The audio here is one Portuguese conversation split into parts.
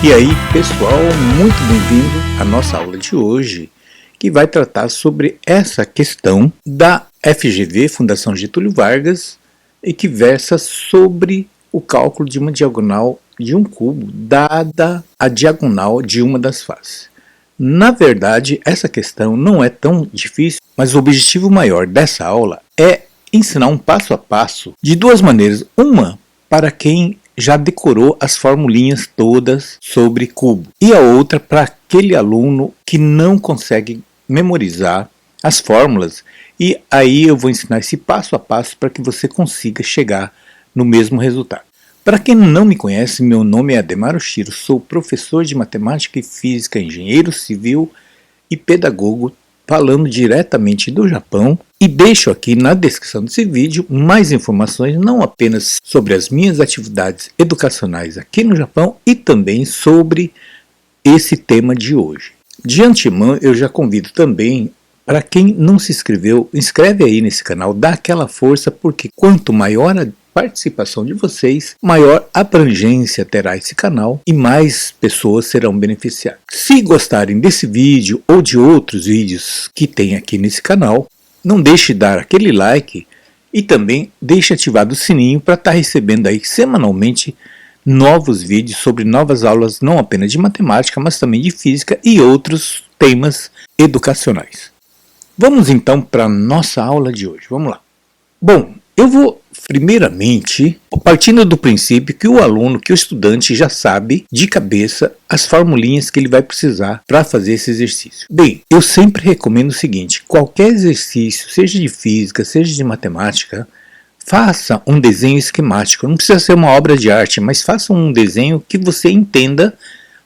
E aí, pessoal, muito bem-vindo à nossa aula de hoje, que vai tratar sobre essa questão da FGV, Fundação Getúlio Vargas, e que versa sobre o cálculo de uma diagonal de um cubo, dada a diagonal de uma das faces. Na verdade, essa questão não é tão difícil, mas o objetivo maior dessa aula é ensinar um passo a passo de duas maneiras. Uma, para quem já decorou as formulinhas todas sobre cubo, e a outra para aquele aluno que não consegue memorizar as fórmulas, e aí eu vou ensinar esse passo a passo para que você consiga chegar no mesmo resultado. Para quem não me conhece, meu nome é Ademar Oshiro, sou professor de matemática e física, engenheiro civil e pedagogo, falando diretamente do Japão, e deixo aqui na descrição desse vídeo mais informações não apenas sobre as minhas atividades educacionais aqui no Japão e também sobre esse tema de hoje. De antemão, eu já convido também para quem não se inscreveu, inscreve aí nesse canal, dá aquela força, porque quanto maior a participação de vocês, maior abrangência terá esse canal e mais pessoas serão beneficiadas. Se gostarem desse vídeo ou de outros vídeos que tem aqui nesse canal, não deixe de dar aquele like e também deixe ativado o sininho para estar recebendo aí semanalmente novos vídeos sobre novas aulas, não apenas de matemática, mas também de física e outros temas educacionais. Vamos então para a nossa aula de hoje. Vamos lá. Bom, eu vou primeiramente partindo do princípio que o aluno, que o estudante já sabe de cabeça as formulinhas que ele vai precisar para fazer esse exercício. Bem, eu sempre recomendo o seguinte: qualquer exercício, seja de física, seja de matemática, faça um desenho esquemático. Não precisa ser uma obra de arte, mas faça um desenho que você entenda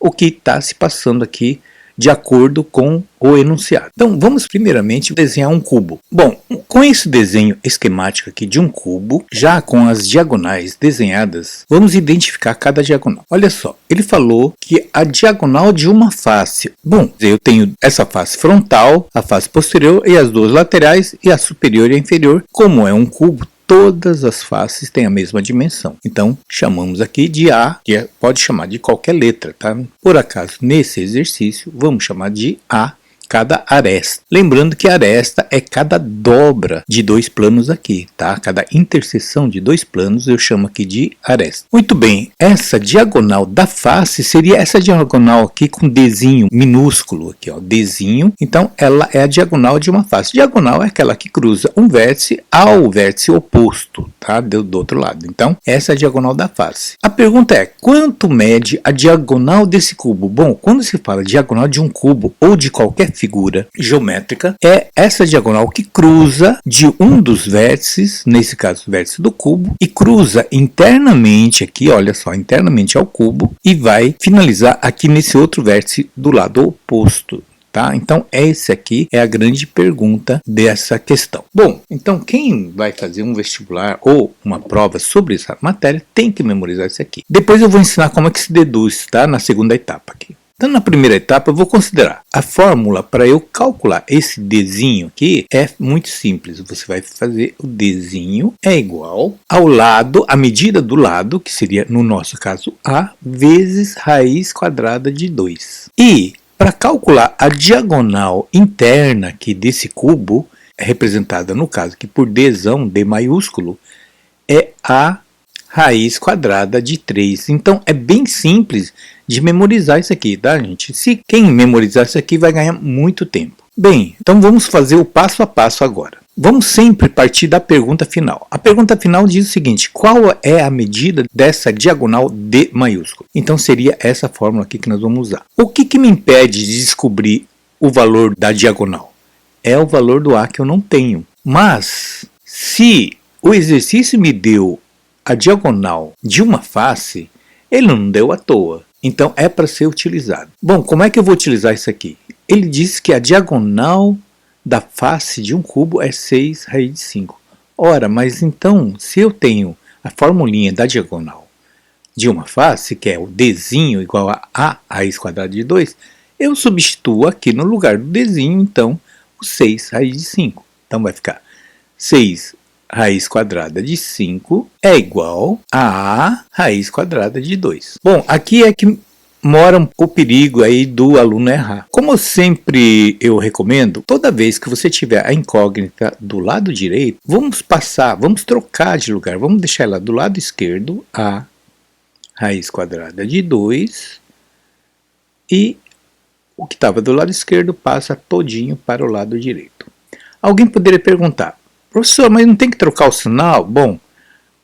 o que está se passando aqui de acordo com o enunciado. Então vamos primeiramente desenhar um cubo. Bom, com esse desenho esquemático aqui de um cubo, já com as diagonais desenhadas, vamos identificar cada diagonal. Olha só, ele falou que a diagonal de uma face. Bom, eu tenho essa face frontal, a face posterior e as duas laterais, e a superior e a inferior. Como é um cubo, todas as faces têm a mesma dimensão. Então, chamamos aqui de A, que pode chamar de qualquer letra, tá? Por acaso, nesse exercício, vamos chamar de A cada aresta. Lembrando que aresta é cada dobra de dois planos aqui, tá? Cada interseção de dois planos eu chamo aqui de aresta. Muito bem, essa diagonal da face seria essa diagonal aqui com Dzinho minúsculo aqui, ó, Dzinho. Então ela é a diagonal de uma face. Diagonal é aquela que cruza um vértice ao vértice oposto, tá? Do outro lado. Então essa é a diagonal da face. A pergunta é: quanto mede a diagonal desse cubo? Bom, quando se fala diagonal de um cubo ou de qualquer figura geométrica, é essa diagonal que cruza de um dos vértices, nesse caso o vértice do cubo, e cruza internamente aqui, olha só, internamente ao cubo, e vai finalizar aqui nesse outro vértice do lado oposto. Tá? Então essa aqui é a grande pergunta dessa questão. Bom, então quem vai fazer um vestibular ou uma prova sobre essa matéria tem que memorizar isso aqui. Depois eu vou ensinar como é que se deduz, tá? Na segunda etapa aqui. Então, na primeira etapa, eu vou considerar a fórmula para eu calcular esse Dzinho aqui. É muito simples. Você vai fazer o Dzinho é igual ao lado, a medida do lado, que seria, no nosso caso, A, vezes raiz quadrada de 2. E, para calcular a diagonal interna aqui desse cubo, é representada, no caso aqui por Dzão, D maiúsculo, é A raiz quadrada de 3. Então é bem simples de memorizar isso aqui, tá, gente? Se quem memorizar isso aqui vai ganhar muito tempo. Bem, então vamos fazer o passo a passo agora. Vamos sempre partir da pergunta final. A pergunta final diz o seguinte: qual é a medida dessa diagonal D maiúsculo? Então seria essa fórmula aqui que nós vamos usar. O que me impede de descobrir o valor da diagonal? É o valor do A que eu não tenho. Mas se o exercício me deu a diagonal de uma face, ele não deu à toa. Então é para ser utilizado. Bom, como é que eu vou utilizar isso aqui? Ele diz que a diagonal da face de um cubo é 6 raiz de 5. Ora, mas então, se eu tenho a formulinha da diagonal de uma face, que é o Dzinho igual a A raiz quadrada de 2, eu substituo aqui no lugar do Dzinho, então, o 6 raiz de 5. Então vai ficar 6 raiz quadrada de 5 é igual a raiz quadrada de 2. Bom, aqui é que mora o perigo aí do aluno errar. Como sempre eu recomendo, toda vez que você tiver a incógnita do lado direito, vamos trocar de lugar, vamos deixar ela do lado esquerdo, a raiz quadrada de 2, e o que estava do lado esquerdo passa todinho para o lado direito. Alguém poderia perguntar, professor, mas não tem que trocar o sinal? Bom,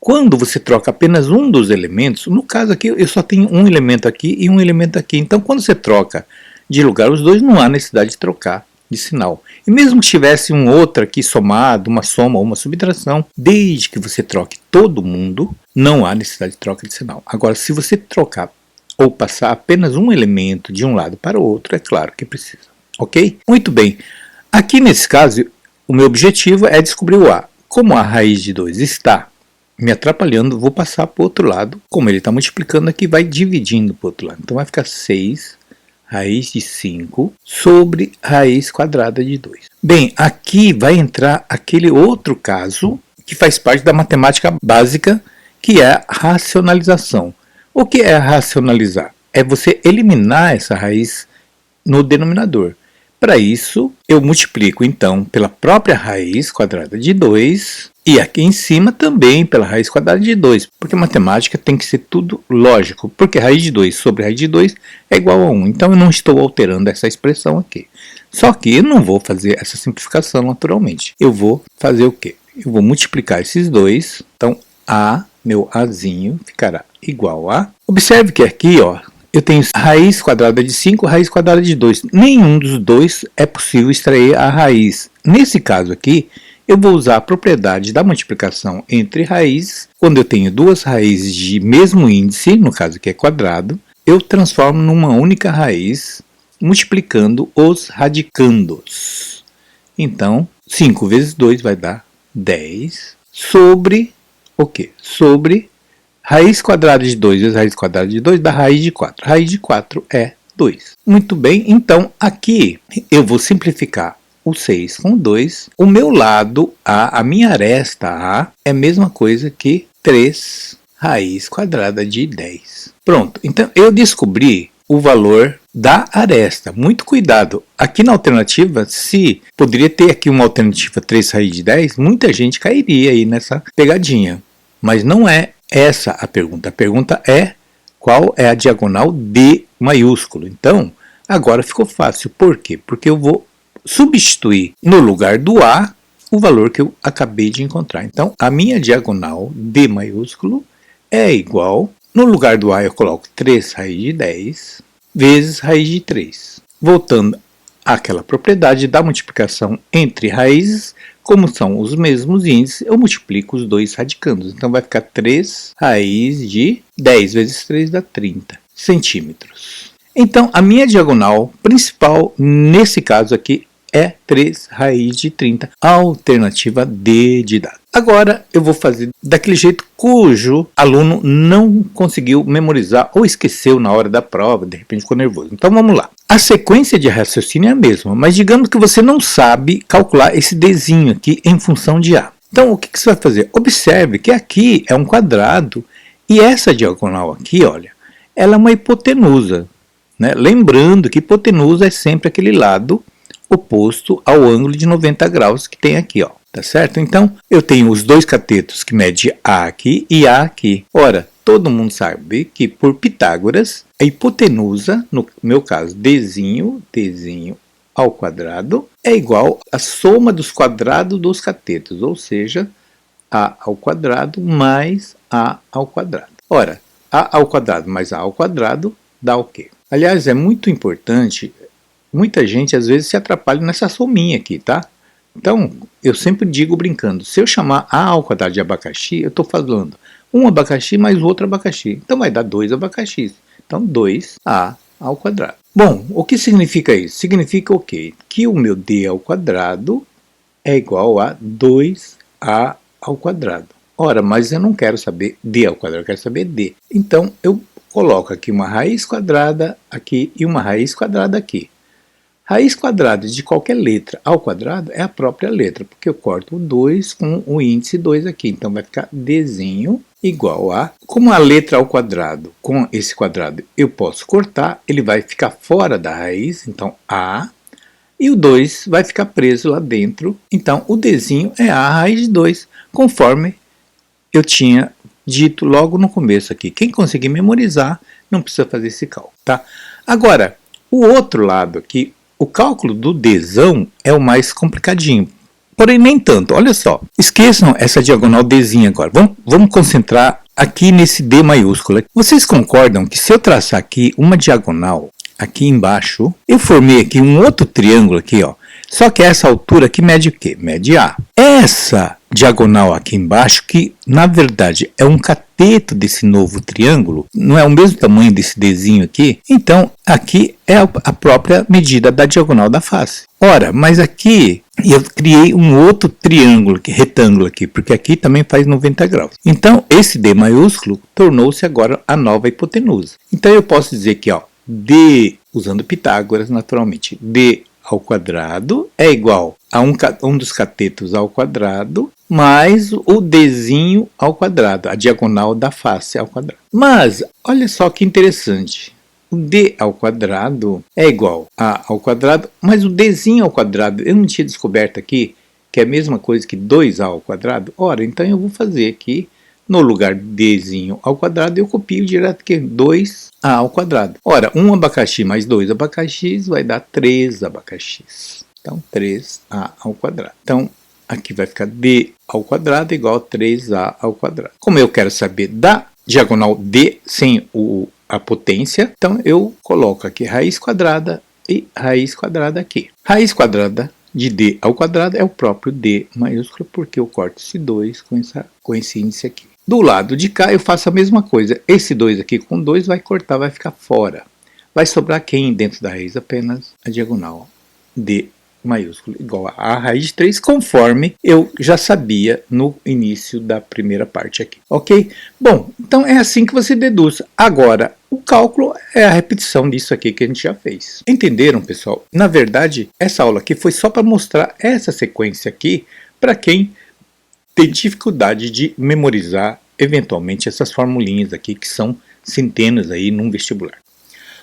quando você troca apenas um dos elementos, no caso aqui eu só tenho um elemento aqui e um elemento aqui, então quando você troca de lugar os dois, não há necessidade de trocar de sinal. E mesmo que tivesse um outro aqui somado, uma soma ou uma subtração, desde que você troque todo mundo, não há necessidade de troca de sinal. Agora, se você trocar ou passar apenas um elemento de um lado para o outro, é claro que precisa. Ok? Muito bem. Aqui nesse caso, o meu objetivo é descobrir o A. Como a raiz de 2 está me atrapalhando, vou passar para o outro lado. Como ele está multiplicando aqui, vai dividindo para o outro lado. Então vai ficar 6 raiz de 5 sobre raiz quadrada de 2. Bem, aqui vai entrar aquele outro caso que faz parte da matemática básica, que é a racionalização. O que é racionalizar? É você eliminar essa raiz no denominador. Para isso, eu multiplico então pela própria raiz quadrada de 2 e aqui em cima também pela raiz quadrada de 2, porque matemática tem que ser tudo lógico, porque raiz de 2 sobre raiz de 2 é igual a 1, então eu não estou alterando essa expressão aqui. Só que eu não vou fazer essa simplificação naturalmente. Eu vou fazer o quê? Eu vou multiplicar esses dois, então A, meu Azinho, ficará igual a... Observe que aqui, ó, eu tenho raiz quadrada de 5, raiz quadrada de 2. Nenhum dos dois é possível extrair a raiz. Nesse caso aqui, eu vou usar a propriedade da multiplicação entre raízes. Quando eu tenho duas raízes de mesmo índice, no caso aqui é quadrado, eu transformo numa única raiz, multiplicando os radicandos. Então, 5 vezes 2 vai dar 10 sobre o quê? Sobre raiz quadrada de 2 vezes raiz quadrada de 2 dá raiz de 4. Raiz de 4 é 2. Muito bem, então aqui eu vou simplificar o 6 com 2. O meu lado A, a minha aresta A, é a mesma coisa que 3 raiz quadrada de 10. Pronto, então eu descobri o valor da aresta. Muito cuidado. Aqui na alternativa, se poderia ter aqui uma alternativa 3 raiz de 10, muita gente cairia aí nessa pegadinha. Mas não é essa a pergunta. A pergunta é qual é a diagonal D maiúsculo. Então, agora ficou fácil. Por quê? Porque eu vou substituir no lugar do A o valor que eu acabei de encontrar. Então, a minha diagonal D maiúsculo é igual, no lugar do A eu coloco 3 raiz de 10 vezes raiz de 3. Voltando àquela propriedade da multiplicação entre raízes, como são os mesmos índices, eu multiplico os dois radicandos. Então vai ficar 3 raiz de 10 vezes 3 dá 30 centímetros. Então a minha diagonal principal, nesse caso aqui, é 3 raiz de 30, alternativa D de dado. Agora eu vou fazer daquele jeito cujo aluno não conseguiu memorizar ou esqueceu na hora da prova, de repente ficou nervoso. Então vamos lá. A sequência de raciocínio é a mesma, mas digamos que você não sabe calcular esse Dzinho aqui em função de A. Então o que você vai fazer? Observe que aqui é um quadrado e essa diagonal aqui, olha, ela é uma hipotenusa, né? Lembrando que hipotenusa é sempre aquele lado oposto ao ângulo de 90 graus que tem aqui, ó. Tá certo? Então, eu tenho os dois catetos que medem A aqui e A aqui. Ora, todo mundo sabe que por Pitágoras, a hipotenusa, no meu caso, Dzinho ao quadrado, é igual à soma dos quadrados dos catetos, ou seja, A ao quadrado mais A ao quadrado. Ora, A ao quadrado mais A ao quadrado dá o quê? Aliás, é muito importante, muita gente às vezes se atrapalha nessa sominha aqui, tá? Então, eu sempre digo brincando, se eu chamar A ao quadrado de abacaxi, eu estou falando um abacaxi mais o outro abacaxi. Então vai dar 2 abacaxis. Então 2A ao quadrado. Bom, o que significa isso? Significa o quê? Que o meu D ao quadrado é igual a 2A ao quadrado. Ora, mas eu não quero saber D ao quadrado, eu quero saber D. Então eu coloco aqui uma raiz quadrada aqui e uma raiz quadrada aqui. Raiz quadrada de qualquer letra ao quadrado é a própria letra, porque eu corto o 2 com o índice 2 aqui. Então vai ficar Dzinho igual a... Como a letra ao quadrado com esse quadrado eu posso cortar, ele vai ficar fora da raiz, então A. E o 2 vai ficar preso lá dentro. Então o Dzinho é A raiz de 2, conforme eu tinha dito logo no começo aqui. Quem conseguir memorizar não precisa fazer esse cálculo, tá? Agora, o outro lado aqui, o cálculo do Dzão é o mais complicadinho. Porém, nem tanto. Olha só. Esqueçam essa diagonal Dzinho agora. Vamos concentrar aqui nesse D maiúsculo. Vocês concordam que se eu traçar aqui uma diagonal aqui embaixo, eu formei aqui um outro triângulo aqui, ó. Só que essa altura aqui mede o quê? Mede A. Essa diagonal aqui embaixo, que na verdade é um cateto desse novo triângulo, não é o mesmo tamanho desse Dzinho aqui, então aqui é a própria medida da diagonal da face. Ora, mas aqui eu criei um outro triângulo, retângulo aqui, porque aqui também faz 90 graus. Então esse D maiúsculo tornou-se agora a nova hipotenusa. Então eu posso dizer que, ó, D, usando Pitágoras naturalmente, D ao quadrado é igual a um dos catetos ao quadrado mais o Dzinho ao quadrado, a diagonal da face ao quadrado. Mas, olha só que interessante, o D ao quadrado é igual a ao quadrado, mas o Dzinho ao quadrado, eu não tinha descoberto aqui que é a mesma coisa que 2A ao quadrado? Ora, então eu vou fazer aqui, no lugar de Dzinho ao quadrado, eu copio direto aqui, 2A ao quadrado. Ora, 1 abacaxi mais 2 abacaxis vai dar 3 abacaxis. Então, 3A ao quadrado. Então, aqui vai ficar D ao quadrado igual a 3A ao quadrado. Como eu quero saber da diagonal D sem a potência, então eu coloco aqui raiz quadrada e raiz quadrada aqui. Raiz quadrada de D ao quadrado é o próprio D maiúsculo, porque eu corto esse 2 com esse índice aqui. Do lado de cá eu faço a mesma coisa. Esse 2 aqui com 2 vai cortar, vai ficar fora. Vai sobrar quem dentro da raiz? Apenas a diagonal D maiúsculo igual a raiz de 3, conforme eu já sabia no início da primeira parte aqui. Ok? Bom, então é assim que você deduz. Agora, o cálculo é a repetição disso aqui que a gente já fez. Entenderam, pessoal? Na verdade, essa aula aqui foi só para mostrar essa sequência aqui para quem tem dificuldade de memorizar eventualmente essas formulinhas aqui que são centenas aí num vestibular.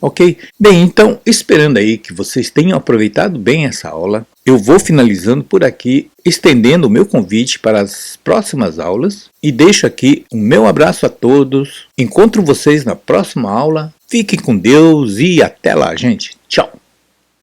Ok? Bem, então, esperando aí que vocês tenham aproveitado bem essa aula, eu vou finalizando por aqui, estendendo o meu convite para as próximas aulas e deixo aqui um meu abraço a todos. Encontro vocês na próxima aula. Fiquem com Deus e até lá, gente. Tchau!